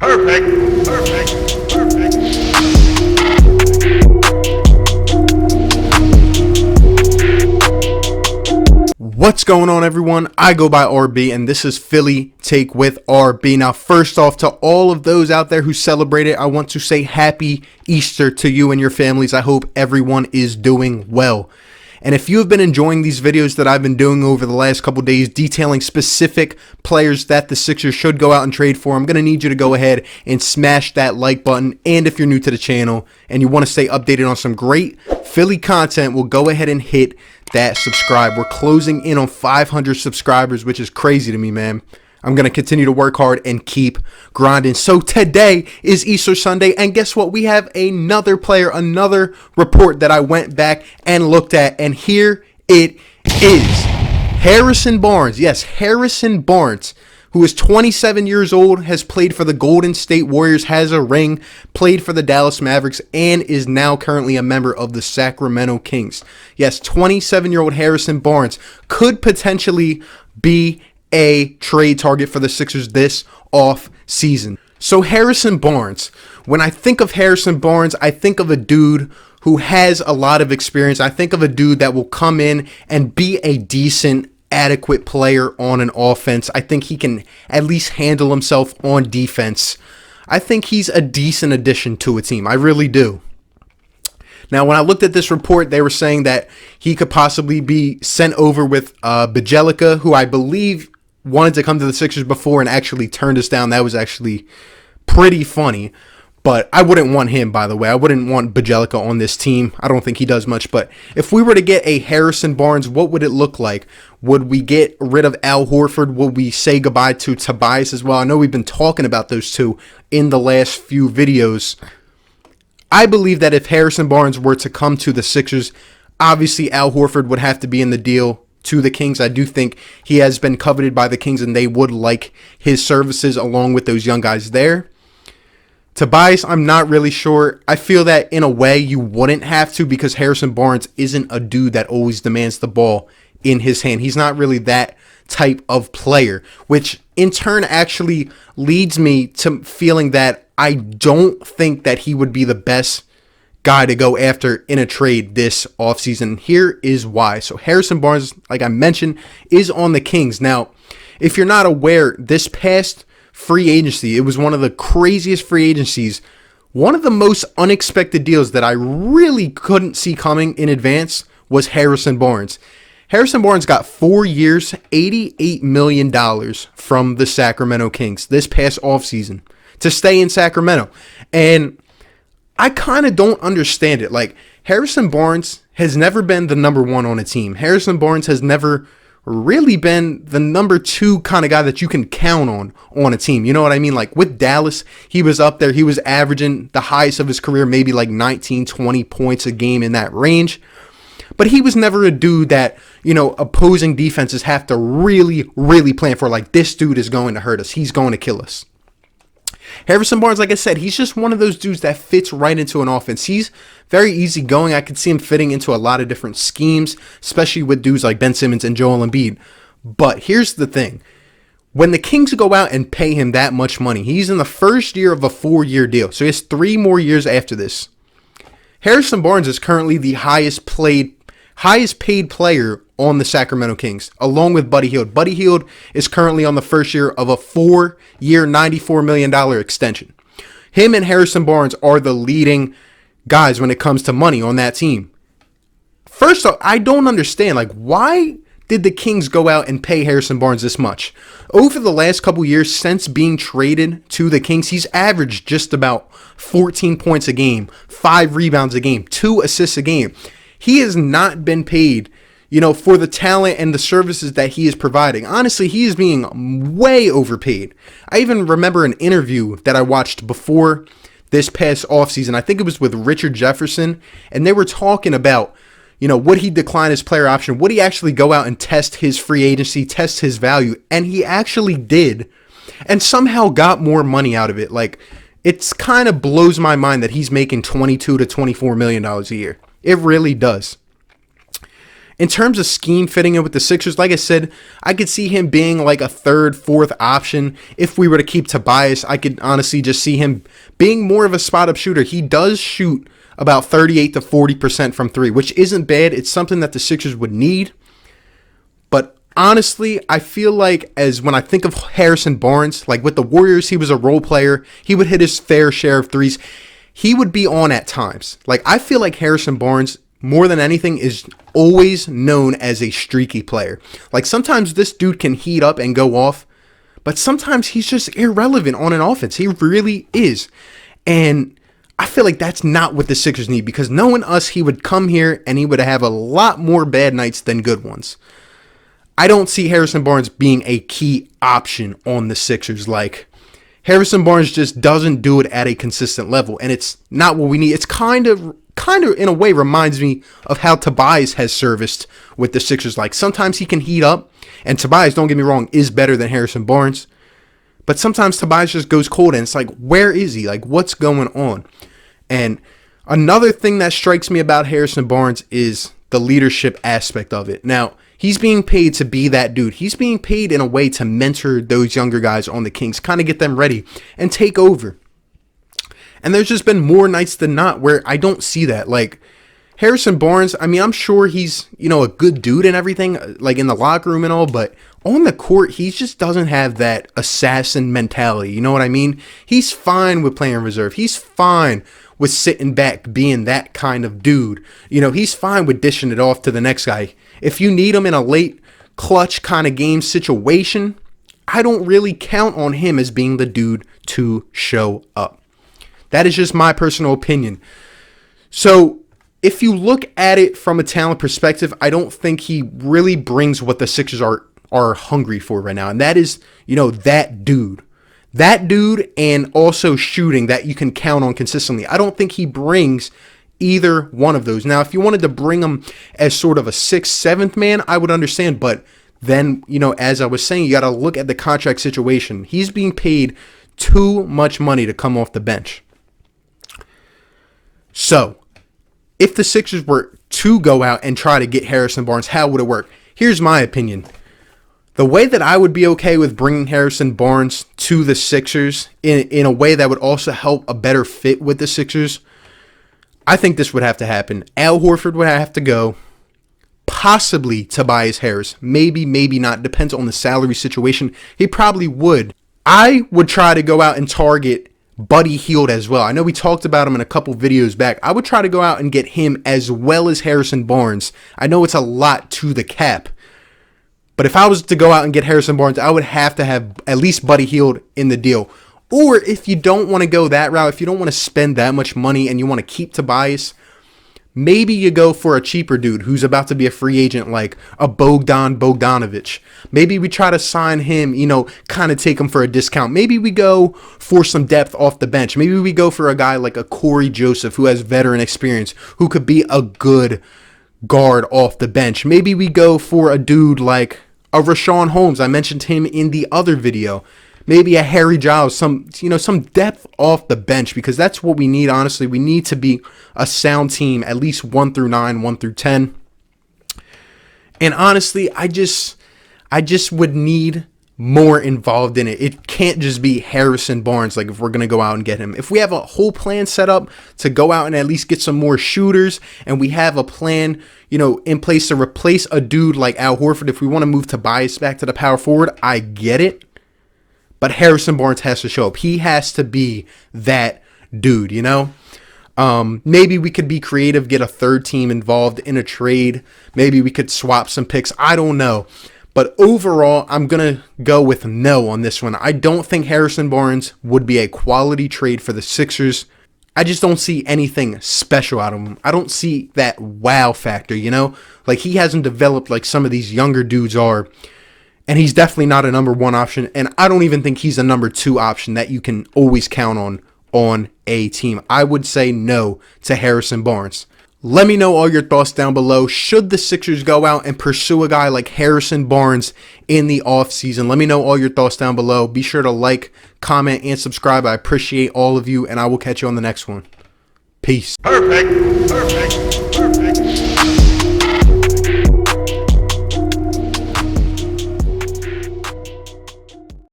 Perfect. Perfect. Perfect. What's going on, everyone? I go by RB, and this is Philly Take with RB. Now, first off, to all of those out there who celebrate it, I want to say Happy Easter to you and your families. I hope everyone is doing well. And if you have been enjoying these videos that I've been doing over the last couple days detailing specific players that the Sixers should go out and trade for, I'm going to need you to go ahead and smash that like button. And if you're new to the channel and you want to stay updated on some great Philly content, we'll go ahead and hit that subscribe. We're closing in on 500 subscribers, which is crazy to me, man. I'm going to continue to work hard and keep grinding. So today is Easter Sunday, and guess what? We have another player, another report that I went back and looked at, and here it is. Harrison Barnes. Yes, Harrison Barnes, who is 27 years old, has played for the Golden State Warriors, has a ring, played for the Dallas Mavericks, and is now currently a member of the Sacramento Kings. Yes, 27-year-old Harrison Barnes could potentially be a trade target for the Sixers this off season. So Harrison Barnes, when I think of Harrison Barnes, I think of a dude who has a lot of experience. I think of a dude that will come in and be a decent, adequate player on an offense. I think he can at least handle himself on defense. I think he's a decent addition to a team. I really do. Now, when I looked at this report, they were saying that he could possibly be sent over with Bjelica, who I believe wanted to come to the Sixers before and actually turned us down. That was actually pretty funny. But I wouldn't want him, by the way. I wouldn't want Bjelica on this team. I don't think he does much. But if we were to get a Harrison Barnes, what would it look like? Would we get rid of Al Horford? Would we say goodbye to Tobias as well? I know we've been talking about those two in the last few videos. I believe that if Harrison Barnes were to come to the Sixers, obviously Al Horford would have to be in the deal to the Kings. I do think he has been coveted by the Kings, and they would like his services along with those young guys there. Tobias, I'm not really sure. I feel that in a way you wouldn't have to, because Harrison Barnes isn't a dude that always demands the ball in his hand. He's not really that type of player, which in turn actually leads me to feeling that I don't think that he would be the best guy to go after in a trade this offseason. Here is why. So Harrison Barnes, like I mentioned, is on the Kings. Now, if you're not aware, this past free agency, it was one of the craziest free agencies, one of the most unexpected deals that I really couldn't see coming in advance was Harrison Barnes. Harrison Barnes got 4 years, $88 million from the Sacramento Kings this past offseason to stay in Sacramento. And I kind of don't understand it. Like, Harrison Barnes has never been the number one on a team. Harrison Barnes has never really been the number two kind of guy that you can count on a team. You know what I mean? Like, with Dallas, he was up there. He was averaging the highest of his career, maybe like 19, 20 points a game in that range. But he was never a dude that, you know, opposing defenses have to really, really plan for. Like, this dude is going to hurt us. He's going to kill us. Harrison Barnes, like I said, he's just one of those dudes that fits right into an offense. He's very easygoing. I could see him fitting into a lot of different schemes, especially with dudes like Ben Simmons and Joel Embiid. But here's the thing. When the Kings go out and pay him that much money, he's in the first year of a 4-year deal. So he has 3 more years after this. Harrison Barnes is currently the highest paid player on the Sacramento Kings, along with Buddy Hield. Buddy Hield is currently on the first year of a 4-year, $94 million extension. Him and Harrison Barnes are the leading guys when it comes to money on that team. First off, I don't understand, like, why did the Kings go out and pay Harrison Barnes this much? Over the last couple years since being traded to the Kings, he's averaged just about 14 points a game, 5 rebounds a game, 2 assists a game. He has not been paid, you know, for the talent and the services that he is providing. Honestly, he is being way overpaid. I even remember an interview that I watched before this past offseason. I think it was with Richard Jefferson, and they were talking about, you know, would he decline his player option? Would he actually go out and test his free agency, test his value? And he actually did, and somehow got more money out of it. Like, it's kind of blows my mind that he's making $22 to $24 million a year. It really does. In terms of scheme fitting in with the Sixers, like I said, I could see him being like a third, fourth option. If we were to keep Tobias, I could honestly just see him being more of a spot-up shooter. He does shoot about 38 to 40% from three, which isn't bad. It's something that the Sixers would need. But honestly, I feel like as when I think of Harrison Barnes, like with the Warriors, he was a role player. He would hit his fair share of threes. He would be on at times. Like, I feel like Harrison Barnes, more than anything, is always known as a streaky player. Like, sometimes this dude can heat up and go off, but sometimes he's just irrelevant on an offense. He really is. And I feel like that's not what the Sixers need, because knowing us, he would come here and he would have a lot more bad nights than good ones. I don't see Harrison Barnes being a key option on the Sixers. Like, Harrison Barnes just doesn't do it at a consistent level, and it's not what we need. It's kind of in a way reminds me of how Tobias has serviced with the Sixers. Like, sometimes he can heat up, and Tobias, don't get me wrong, is better than Harrison Barnes, but sometimes Tobias just goes cold, and it's like, where is he? Like, what's going on? And another thing that strikes me about Harrison Barnes is the leadership aspect of it. Now, he's being paid to be that dude. He's being paid in a way to mentor those younger guys on the Kings, kind of get them ready and take over. And there's just been more nights than not where I don't see that. Like, Harrison Barnes, I mean, I'm sure he's, a good dude and everything, like in the locker room and all, but on the court, he just doesn't have that assassin mentality. You know what I mean? He's fine with playing reserve. He's fine with sitting back, being that kind of dude. He's fine with dishing it off to the next guy. If you need him in a late clutch kind of game situation, I don't really count on him as being the dude to show up. That is just my personal opinion. So if you look at it from a talent perspective, I don't think he really brings what the Sixers are hungry for right now. And that is, that dude. That dude, and also shooting that you can count on consistently. I don't think he brings either one of those. Now, if you wanted to bring him as sort of a 6th, 7th man, I would understand. But then, as I was saying, you got to look at the contract situation. He's being paid too much money to come off the bench. So, if the Sixers were to go out and try to get Harrison Barnes, how would it work? Here's my opinion. The way that I would be okay with bringing Harrison Barnes to the Sixers in a way that would also help a better fit with the Sixers, I think this would have to happen. Al Horford would have to go. Possibly Tobias Harris. Maybe, maybe not. Depends on the salary situation. He probably would. I would try to go out and target Buddy Hield as well. I know we talked about him in a couple videos back. I would try to go out and get him as well as Harrison Barnes. I know it's a lot to the cap, but if I was to go out and get Harrison Barnes, I would have to have at least Buddy Hield in the deal. Or if you don't want to go that route, if you don't want to spend that much money and you want to keep Tobias, maybe you go for a cheaper dude who's about to be a free agent, like a Bogdanovich. Maybe we try to sign him, kind of take him for a discount. Maybe we go for some depth off the bench. Maybe we go for a guy like a Corey Joseph who has veteran experience, who could be a good guard off the bench. Maybe we go for a dude like a Rashawn Holmes. I mentioned him in the other video. Maybe a Harry Giles, some depth off the bench, because that's what we need, honestly. We need to be a sound team, at least 1 through 9, 1 through 10. And honestly, I just would need more involved in it. It can't just be Harrison Barnes, like if we're going to go out and get him. If we have a whole plan set up to go out and at least get some more shooters, and we have a plan, in place to replace a dude like Al Horford, if we want to move Tobias back to the power forward, I get it. But Harrison Barnes has to show up. He has to be that dude, Maybe we could be creative, get a third team involved in a trade. Maybe we could swap some picks. I don't know. But overall, I'm going to go with no on this one. I don't think Harrison Barnes would be a quality trade for the Sixers. I just don't see anything special out of him. I don't see that wow factor, Like, he hasn't developed like some of these younger dudes are. And he's definitely not a number 1 option. And I don't even think he's a number 2 option that you can always count on a team. I would say no to Harrison Barnes. Let me know all your thoughts down below. Should the Sixers go out and pursue a guy like Harrison Barnes in the offseason? Let me know all your thoughts down below. Be sure to like, comment, and subscribe. I appreciate all of you, and I will catch you on the next one. Peace. Perfect.